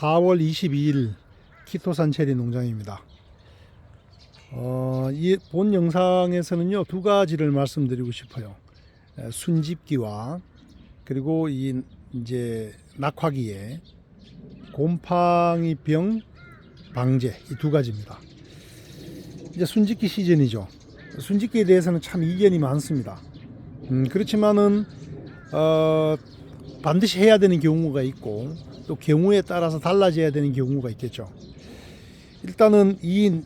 4월 22일 키토산 체리 농장입니다. 이 본 영상에서는요, 두 가지를 말씀드리고 싶어요. 순집기와 그리고 이제 낙화기에 곰팡이 병 방제, 이 두 가지입니다. 이제 순집기 시즌이죠. 순집기에 대해서는 참 이견이 많습니다. 그렇지만은 반드시 해야 되는 경우가 있고 또 경우에 따라서 달라져야 되는 경우가 있겠죠. 일단은 이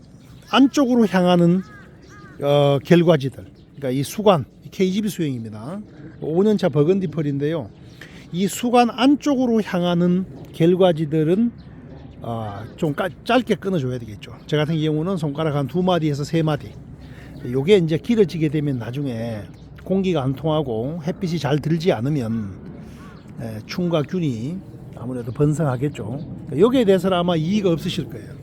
안쪽으로 향하는 결과지들, 그러니까 이 수관, KGB 수용입니다. 5년차 버건디 펄인데요. 이 수관 안쪽으로 향하는 결과지들은 좀 짧게 끊어줘야 되겠죠. 저 같은 경우는 손가락 한 2마디에서 3마디. 요게 이제 길어지게 되면 나중에 공기가 안 통하고 햇빛이 잘 들지 않으면 충과 균이 아무래도 번성하겠죠. 여기에 대해서는 아마 이의가 없으실 거예요.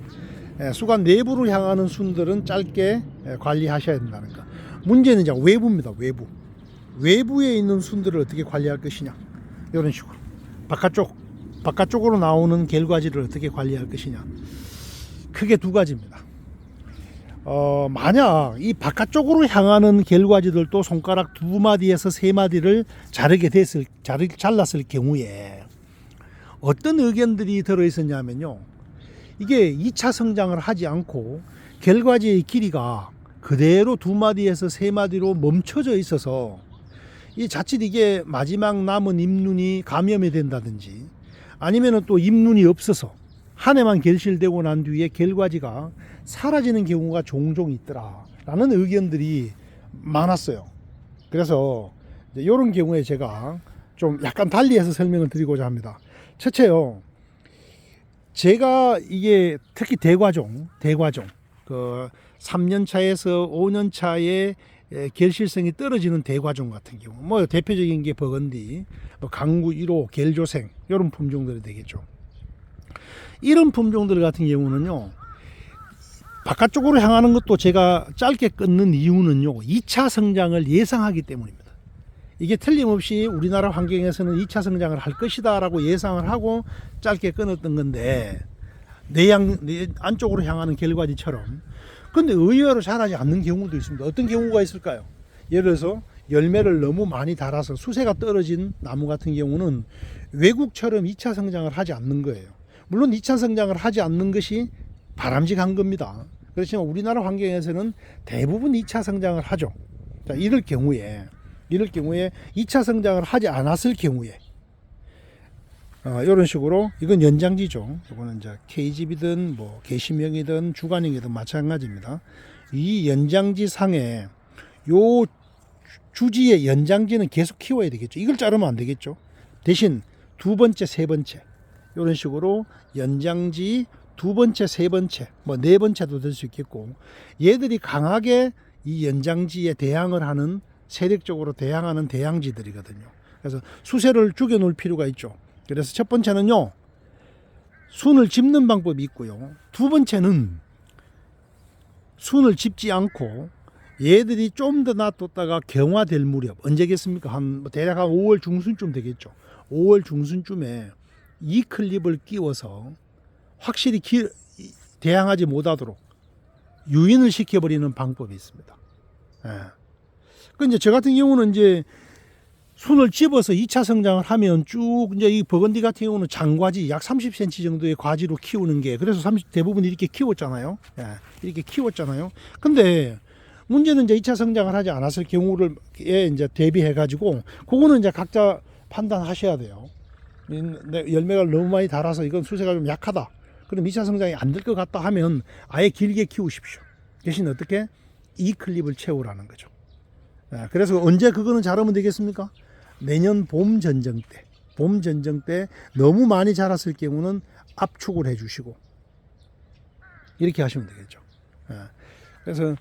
수관 내부로 향하는 순들은 짧게 관리하셔야 된다는 거. 문제는 이제 외부입니다. 외부에 있는 순들을 어떻게 관리할 것이냐, 이런 식으로 바깥쪽으로 나오는 결과지를 어떻게 관리할 것이냐, 크게 두 가지입니다. 만약 이 바깥쪽으로 향하는 결과지들도 손가락 2마디에서 3마디를 잘랐을 경우에 어떤 의견들이 들어있었냐면요, 이게 2차 성장을 하지 않고 결과지의 길이가 그대로 2마디에서 3마디로 멈춰져 있어서 이 자칫 이게 마지막 남은 잎눈이 감염이 된다든지 아니면은 또 잎눈이 없어서 한 해만 결실되고 난 뒤에 결과지가 사라지는 경우가 종종 있더라라는 의견들이 많았어요. 그래서 이런 경우에 제가 좀 약간 달리해서 설명을 드리고자 합니다. 첫째요, 제가 이게 특히 대과종 그 3년차에서 5년차에 결실성이 떨어지는 대과종 같은 경우, 뭐 대표적인 게 버건디, 강구 1호, 겔조생, 이런 품종들이 되겠죠. 이런 품종들 같은 경우는요, 바깥쪽으로 향하는 것도 제가 짧게 끊는 이유는요, 2차 성장을 예상하기 때문입니다. 이게 틀림없이 우리나라 환경에서는 2차 성장을 할 것이다 라고 예상을 하고 짧게 끊었던 건데, 안쪽으로 향하는 결과지처럼. 근데 의외로 자라지 않는 경우도 있습니다. 어떤 경우가 있을까요? 예를 들어서 열매를 너무 많이 달아서 수세가 떨어진 나무 같은 경우는 외국처럼 2차 성장을 하지 않는 거예요. 물론 2차 성장을 하지 않는 것이 바람직한 겁니다. 그렇지만 우리나라 환경에서는 대부분 2차 성장을 하죠. 자, 이럴 경우에 2차 성장을 하지 않았을 경우에 이런 식으로, 이건 연장지죠. 이거는 이제 KGB든 뭐 개심형이든 주간형이든 마찬가지입니다. 이 연장지 상에 요 주지의 연장지는 계속 키워야 되겠죠. 이걸 자르면 안 되겠죠. 대신 두 번째, 세 번째, 이런 식으로 연장지 두 번째, 세 번째, 뭐 네 번째도 될 수 있겠고, 얘들이 강하게 이 연장지에 대항을 하는, 세력적으로 대항하는 대항지들이거든요. 그래서 수세를 죽여 놓을 필요가 있죠. 그래서 첫 번째는요, 순을 짚는 방법이 있고요. 두 번째는 순을 짚지 않고 얘들이 좀 더 놔뒀다가 경화될 무렵, 언제겠습니까? 대략 한 5월 중순쯤 되겠죠. 5월 중순쯤에 이 클립을 끼워서 확실히 대항하지 못하도록 유인을 시켜버리는 방법이 있습니다. 그 이제 저 같은 경우는 이제 순을 집어서 2차 성장을 하면 쭉, 이제 이 버건디 같은 경우는 장과지 약 30cm 정도의 과지로 키우는 게, 그래서 대부분 이렇게 키웠잖아요. 이렇게 키웠잖아요. 근데 문제는 이제 2차 성장을 하지 않았을 경우를 이제 대비해 가지고, 그거는 이제 각자 판단하셔야 돼요. 열매가 너무 많이 달아서 이건 수세가 좀 약하다, 그럼 2차 성장이 안 될 것 같다 하면 아예 길게 키우십시오. 대신 어떻게? 이 클립을 채우라는 거죠. 그래서 언제 그거는 자르면 되겠습니까? 내년 봄 전정 때 너무 많이 자랐을 경우는 압축을 해주시고, 이렇게 하시면 되겠죠. 그래서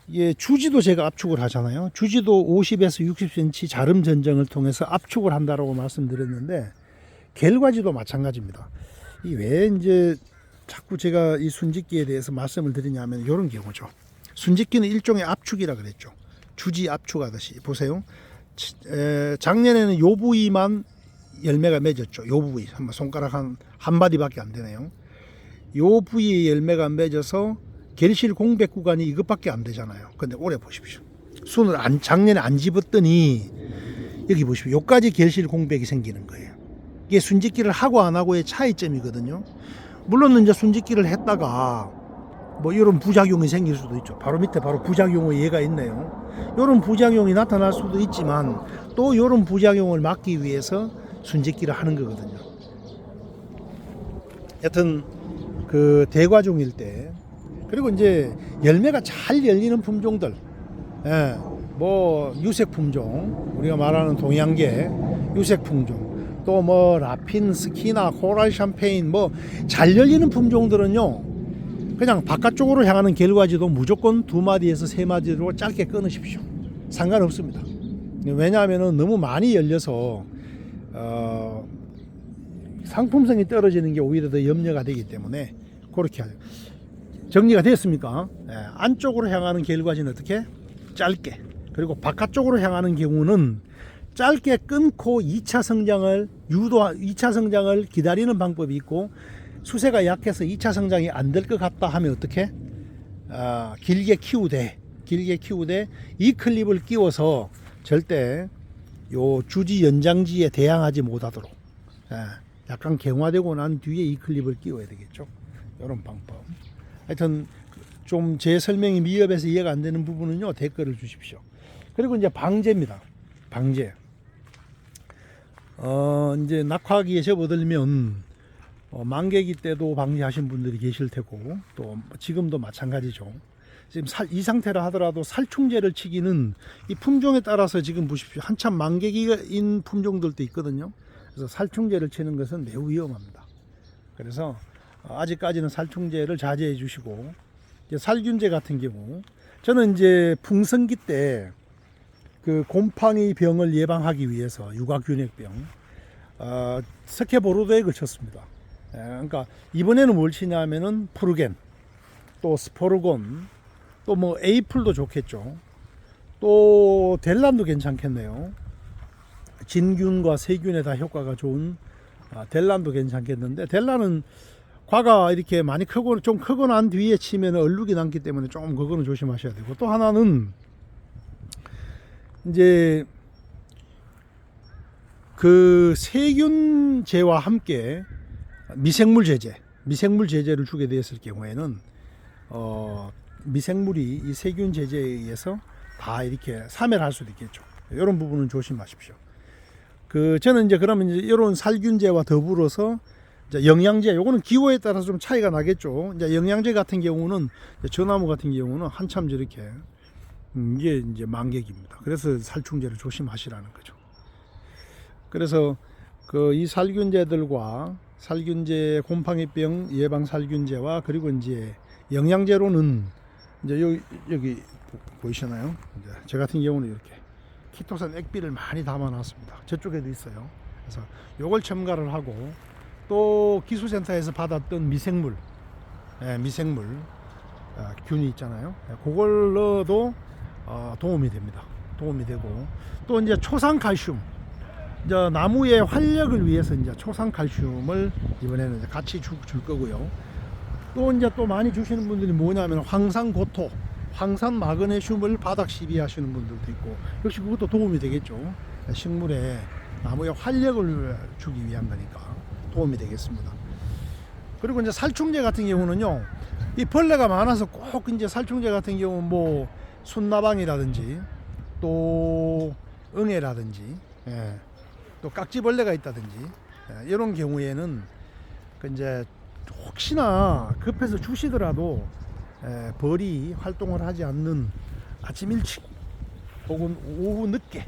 이게 주지도 제가 압축을 하잖아요. 주지도 50에서 60cm 자름 전정을 통해서 압축을 한다라고 말씀드렸는데, 결과지도 마찬가지입니다. 이 왜 이제 자꾸 제가 이 순짓기에 대해서 말씀을 드리냐면 이런 경우죠. 순짓기는 일종의 압축이라 그랬죠. 주지 압축하듯이. 보세요. 작년에는 요 부위만 열매가 맺었죠. 요 부위 한번 손가락 한 마디밖에 안 되네요. 요 부위에 열매가 맺어서 결실 공백 구간이 이것밖에 안 되잖아요. 근데 올해 보십시오. 순을 작년에 안 집었더니 여기 보십시오. 요까지 결실 공백이 생기는 거예요. 이게 순짓기를 하고 안 하고의 차이점이거든요. 물론 이제 순짓기를 했다가 뭐 이런 부작용이 생길 수도 있죠. 바로 밑에 바로 부작용의 예가 있네요. 이런 부작용이 나타날 수도 있지만 또 이런 부작용을 막기 위해서 순짓기를 하는 거거든요. 여튼 그 대과종일 때, 그리고 이제 열매가 잘 열리는 품종들, 예, 뭐 유색 품종, 우리가 말하는 동양계 유색 품종, 또 뭐 라핀, 스키나, 코랄 샴페인, 뭐 잘 열리는 품종들은요, 그냥 바깥쪽으로 향하는 결과지도 무조건 2마디에서 3마디로 짧게 끊으십시오. 상관없습니다. 왜냐하면 너무 많이 열려서 상품성이 떨어지는 게 오히려 더 염려가 되기 때문에 그렇게 하죠. 정리가 됐습니까? 네, 안쪽으로 향하는 결과지는 어떻게? 짧게. 그리고 바깥쪽으로 향하는 경우는 짧게 끊고 2차 성장을 기다리는 방법이 있고, 수세가 약해서 2차 성장이 안 될 것 같다 하면 어떻게? 길게 키우되 이 클립을 끼워서 절대 요 주지 연장지에 대항하지 못하도록, 약간 갱화되고 난 뒤에 이 클립을 끼워야 되겠죠. 이런 방법. 하여튼 좀 제 설명이 미흡해서 이해가 안 되는 부분은요, 댓글을 주십시오. 그리고 이제 방제입니다. 방제. 이제 낙화기에 접어들면 만개기 때도 방제하신 분들이 계실 테고, 또 지금도 마찬가지죠. 지금 이 상태라 하더라도 살충제를 치기는 이 품종에 따라서 지금 보십시오. 한참 만개기인 품종들도 있거든요. 그래서 살충제를 치는 것은 매우 위험합니다. 그래서 아직까지는 살충제를 자제해 주시고, 이제 살균제 같은 경우, 저는 이제 풍성기 때 그 곰팡이 병을 예방하기 위해서 유가균핵병, 스케보로드에 걸쳤습니다. 그러니까 이번에는 뭘 치냐면은 프루겐, 또 스포르곤, 또 뭐 에이플도 좋겠죠. 또 델란도 괜찮겠네요. 진균과 세균에 다 효과가 좋은 델란도 괜찮겠는데, 델란은 과가 이렇게 많이 크고 좀 크고 난 뒤에 치면 얼룩이 남기 때문에 조금 그거는 조심하셔야 되고, 또 하나는 이제 그 세균제와 함께 미생물 제제를 주게 되었을 경우에는 미생물이 이 세균 제제에 의해서 다 이렇게 사멸할 수도 있겠죠. 이런 부분은 조심하십시오. 저는 이제 그러면 이제 이런 살균제와 더불어서 이제 영양제, 요거는 기호에 따라서 좀 차이가 나겠죠. 이제 영양제 같은 경우는, 전나무 같은 경우는 한참 저렇게 이게 이제 만객입니다. 그래서 살충제를 조심하시라는 거죠. 그래서 이 살균제들과 살균제, 곰팡이병 예방 살균제와, 그리고 이제 영양제로는 이제 여기 보이시나요? 이제 저 같은 경우는 이렇게 키토산 액비를 많이 담아놨습니다. 저쪽에도 있어요. 그래서 요걸 첨가를 하고, 또 기술센터에서 받았던 미생물 균이 있잖아요. 그걸 넣어도 도움이 됩니다. 도움이 되고, 또 이제 초산칼슘, 이제 나무의 활력을 위해서 이제 초산칼슘을 이번에는 이제 같이 줄 거고요. 또 이제 또 많이 주시는 분들이 뭐냐면 황산고토, 황산 마그네슘을 바닥 시비하시는 분들도 있고, 역시 그것도 도움이 되겠죠. 식물에 나무의 활력을 주기 위한 거니까 도움이 되겠습니다. 그리고 이제 살충제 같은 경우는요, 이 벌레가 많아서 꼭 이제 살충제 같은 경우 뭐 순나방이라든지 또 응애라든지, 또 깍지벌레가 있다든지, 이런 경우에는 이제 혹시나 급해서 주시더라도 벌이 활동을 하지 않는 아침 일찍 혹은 오후 늦게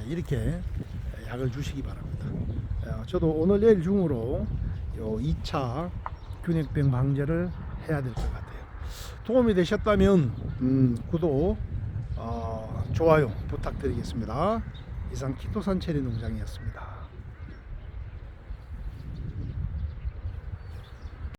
이렇게 약을 주시기 바랍니다. 저도 오늘 내일 중으로 요 2차 균핵병 방제를 해야 될 것 같아요. 도움이 되셨다면 구독, 좋아요 부탁드리겠습니다. 이상 키토산 체리 농장이었습니다.